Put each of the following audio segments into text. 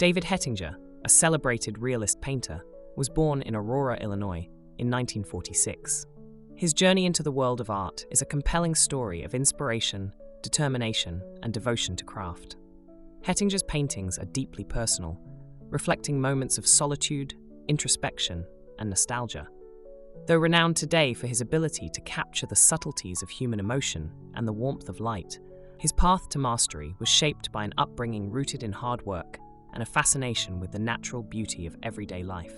David Hettinger, a celebrated realist painter, was born in Aurora, Illinois, in 1946. His journey into the world of art is a compelling story of inspiration, determination, and devotion to craft. Hettinger's paintings are deeply personal, reflecting moments of solitude, introspection, and nostalgia. Though renowned today for his ability to capture the subtleties of human emotion and the warmth of light, his path to mastery was shaped by an upbringing rooted in hard work and a fascination with the natural beauty of everyday life.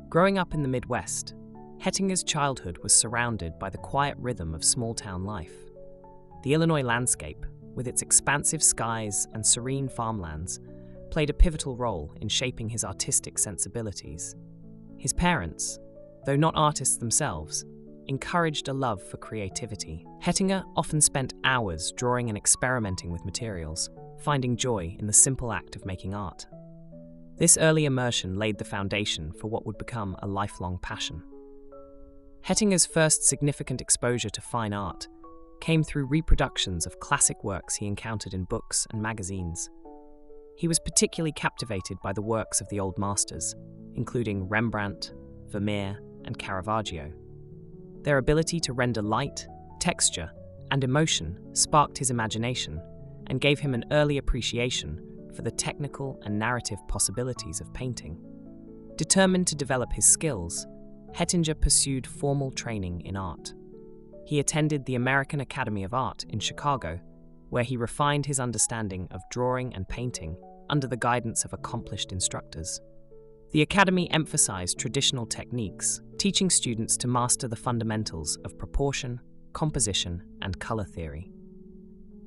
Growing up in the Midwest, Hettinger's childhood was surrounded by the quiet rhythm of small-town life. The Illinois landscape, with its expansive skies and serene farmlands, played a pivotal role in shaping his artistic sensibilities. His parents, though not artists themselves, encouraged a love for creativity. Hettinger often spent hours drawing and experimenting with materials, finding joy in the simple act of making art. This early immersion laid the foundation for what would become a lifelong passion. Hettinger's first significant exposure to fine art came through reproductions of classic works he encountered in books and magazines. He was particularly captivated by the works of the old masters, including Rembrandt, Vermeer, and Caravaggio. Their ability to render light, texture, and emotion sparked his imagination and gave him an early appreciation for the technical and narrative possibilities of painting. Determined to develop his skills, Hettinger pursued formal training in art. He attended the American Academy of Art in Chicago, where he refined his understanding of drawing and painting under the guidance of accomplished instructors. The Academy emphasized traditional techniques, teaching students to master the fundamentals of proportion, composition, and color theory.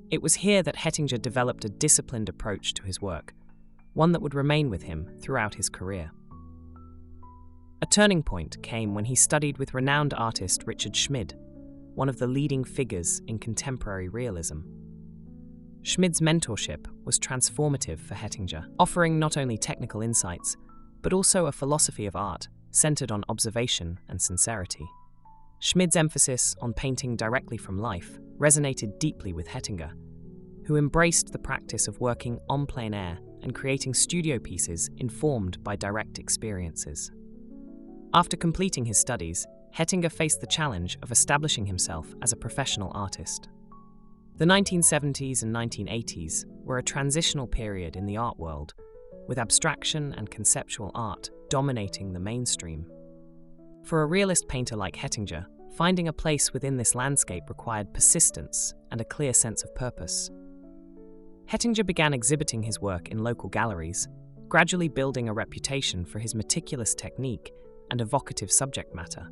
It was here that Hettinger developed a disciplined approach to his work, one that would remain with him throughout his career. A turning point came when he studied with renowned artist Richard Schmid, one of the leading figures in contemporary realism. Schmid's mentorship was transformative for Hettinger, offering not only technical insights, but also a philosophy of art centered on observation and sincerity. Schmid's emphasis on painting directly from life resonated deeply with Hettinger, who embraced the practice of working en plein air and creating studio pieces informed by direct experiences. After completing his studies, Hettinger faced the challenge of establishing himself as a professional artist. The 1970s and 1980s were a transitional period in the art world, with abstraction and conceptual art dominating the mainstream. For a realist painter like Hettinger, finding a place within this landscape required persistence and a clear sense of purpose. Hettinger began exhibiting his work in local galleries, gradually building a reputation for his meticulous technique and evocative subject matter.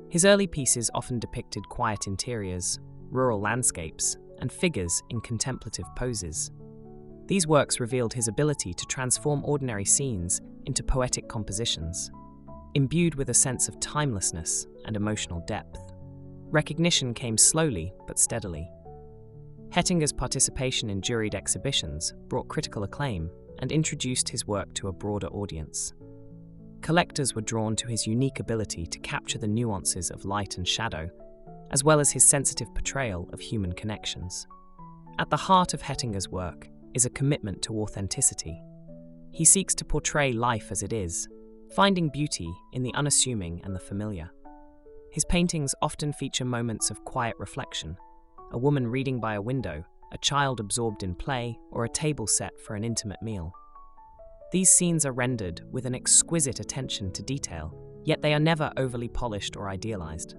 His early pieces often depicted quiet interiors, rural landscapes, and figures in contemplative poses. These works revealed his ability to transform ordinary scenes into poetic compositions, imbued with a sense of timelessness and emotional depth. Recognition came slowly but steadily. Hettinger's participation in juried exhibitions brought critical acclaim and introduced his work to a broader audience. Collectors were drawn to his unique ability to capture the nuances of light and shadow, as well as his sensitive portrayal of human connections. At the heart of Hettinger's work is a commitment to authenticity. He seeks to portray life as it is, finding beauty in the unassuming and the familiar. His paintings often feature moments of quiet reflection, a woman reading by a window, a child absorbed in play, or a table set for an intimate meal. These scenes are rendered with an exquisite attention to detail, yet they are never overly polished or idealized.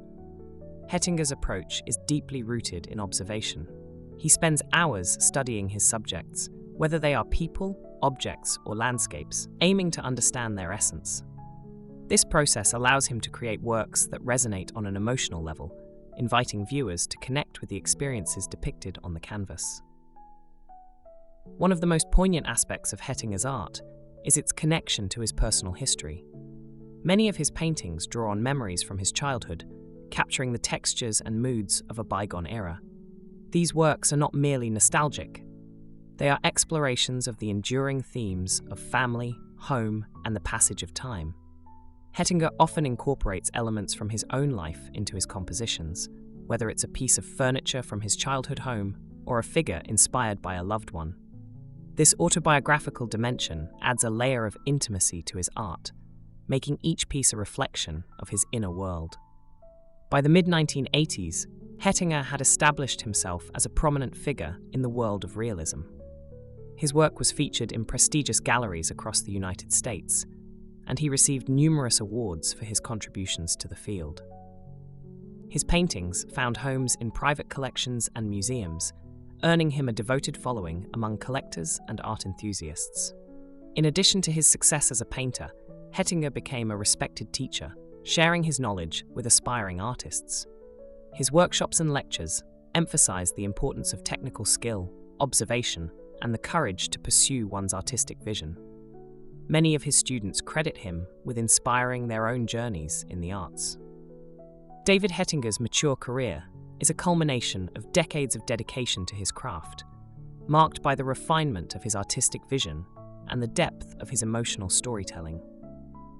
Hettinger's approach is deeply rooted in observation. He spends hours studying his subjects, whether they are people, objects, or landscapes, aiming to understand their essence. This process allows him to create works that resonate on an emotional level, inviting viewers to connect with the experiences depicted on the canvas. One of the most poignant aspects of Hettinger's art is its connection to his personal history. Many of his paintings draw on memories from his childhood, capturing the textures and moods of a bygone era. These works are not merely nostalgic. They are explorations of the enduring themes of family, home, and the passage of time. Hettinger often incorporates elements from his own life into his compositions, whether it's a piece of furniture from his childhood home or a figure inspired by a loved one. This autobiographical dimension adds a layer of intimacy to his art, making each piece a reflection of his inner world. By the mid-1980s, Hettinger had established himself as a prominent figure in the world of realism. His work was featured in prestigious galleries across the United States, and he received numerous awards for his contributions to the field. His paintings found homes in private collections and museums, earning him a devoted following among collectors and art enthusiasts. In addition to his success as a painter, Hettinger became a respected teacher, sharing his knowledge with aspiring artists. His workshops and lectures emphasized the importance of technical skill, observation, and the courage to pursue one's artistic vision. Many of his students credit him with inspiring their own journeys in the arts. David Hettinger's mature career is a culmination of decades of dedication to his craft, marked by the refinement of his artistic vision and the depth of his emotional storytelling.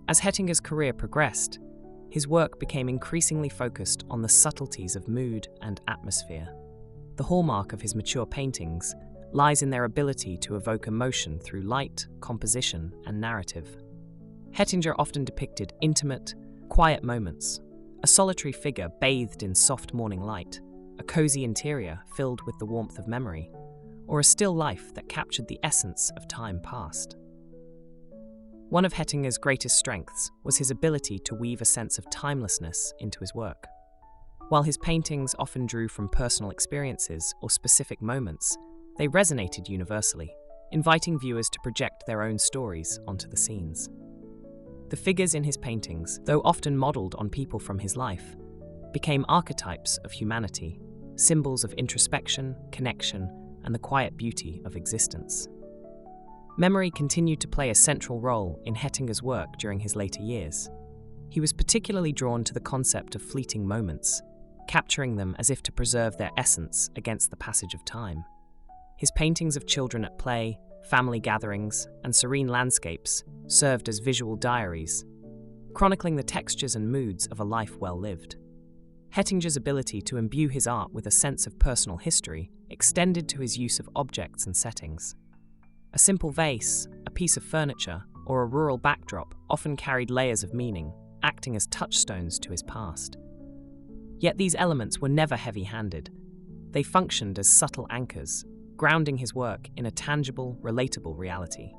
As Hettinger's career progressed, his work became increasingly focused on the subtleties of mood and atmosphere. The hallmark of his mature paintings lies in their ability to evoke emotion through light, composition, and narrative. Hettinger often depicted intimate, quiet moments, a solitary figure bathed in soft morning light, a cozy interior filled with the warmth of memory, or a still life that captured the essence of time past. One of Hettinger's greatest strengths was his ability to weave a sense of timelessness into his work. While his paintings often drew from personal experiences or specific moments, they resonated universally, inviting viewers to project their own stories onto the scenes. The figures in his paintings, though often modeled on people from his life, became archetypes of humanity, symbols of introspection, connection, and the quiet beauty of existence. Memory continued to play a central role in Hettinger's work during his later years. He was particularly drawn to the concept of fleeting moments, capturing them as if to preserve their essence against the passage of time. His paintings of children at play, family gatherings, and serene landscapes served as visual diaries, chronicling the textures and moods of a life well lived. Hettinger's ability to imbue his art with a sense of personal history extended to his use of objects and settings. A simple vase, a piece of furniture, or a rural backdrop often carried layers of meaning, acting as touchstones to his past. Yet these elements were never heavy-handed. They functioned as subtle anchors, grounding his work in a tangible, relatable reality.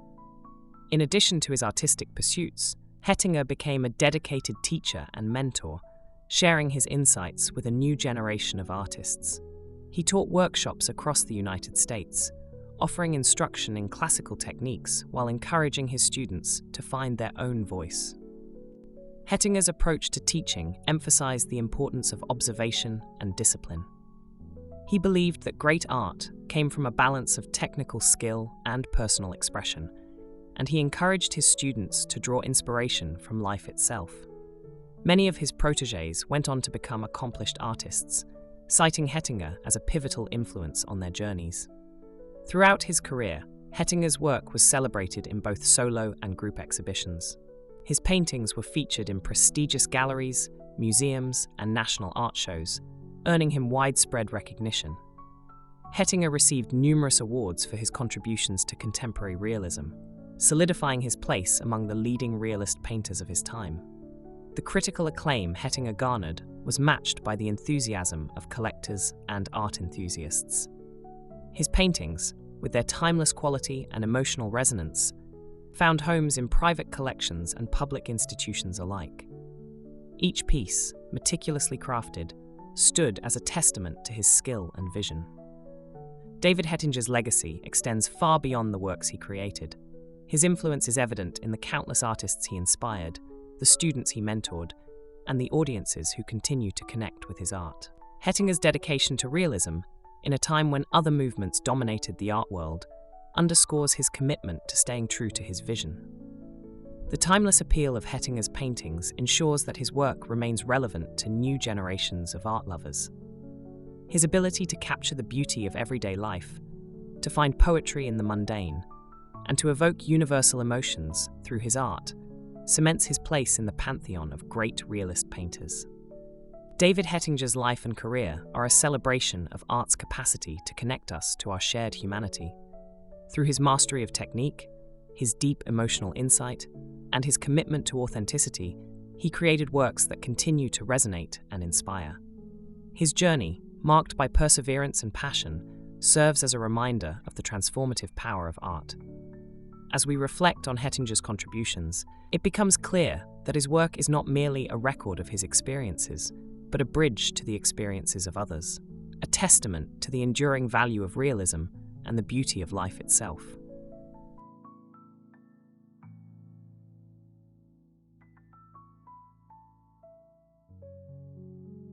In addition to his artistic pursuits, Hettinger became a dedicated teacher and mentor, sharing his insights with a new generation of artists. He taught workshops across the United States, offering instruction in classical techniques while encouraging his students to find their own voice. Hettinger's approach to teaching emphasized the importance of observation and discipline. He believed that great art came from a balance of technical skill and personal expression, and he encouraged his students to draw inspiration from life itself. Many of his protégés went on to become accomplished artists, citing Hettinger as a pivotal influence on their journeys. Throughout his career, Hettinger's work was celebrated in both solo and group exhibitions. His paintings were featured in prestigious galleries, museums, and national art shows, earning him widespread recognition. Hettinger received numerous awards for his contributions to contemporary realism, solidifying his place among the leading realist painters of his time. The critical acclaim Hettinger garnered was matched by the enthusiasm of collectors and art enthusiasts. His paintings, with their timeless quality and emotional resonance, found homes in private collections and public institutions alike. Each piece, meticulously crafted, stood as a testament to his skill and vision. David Hettinger's legacy extends far beyond the works he created. His influence is evident in the countless artists he inspired, the students he mentored, and the audiences who continue to connect with his art. Hettinger's dedication to realism, in a time when other movements dominated the art world, underscores his commitment to staying true to his vision. The timeless appeal of Hettinger's paintings ensures that his work remains relevant to new generations of art lovers. His ability to capture the beauty of everyday life, to find poetry in the mundane, and to evoke universal emotions through his art, cements his place in the pantheon of great realist painters. David Hettinger's life and career are a celebration of art's capacity to connect us to our shared humanity. Through his mastery of technique, his deep emotional insight, and his commitment to authenticity, he created works that continue to resonate and inspire. His journey, marked by perseverance and passion, serves as a reminder of the transformative power of art. As we reflect on Hettinger's contributions, it becomes clear that his work is not merely a record of his experiences, but a bridge to the experiences of others, a testament to the enduring value of realism and the beauty of life itself.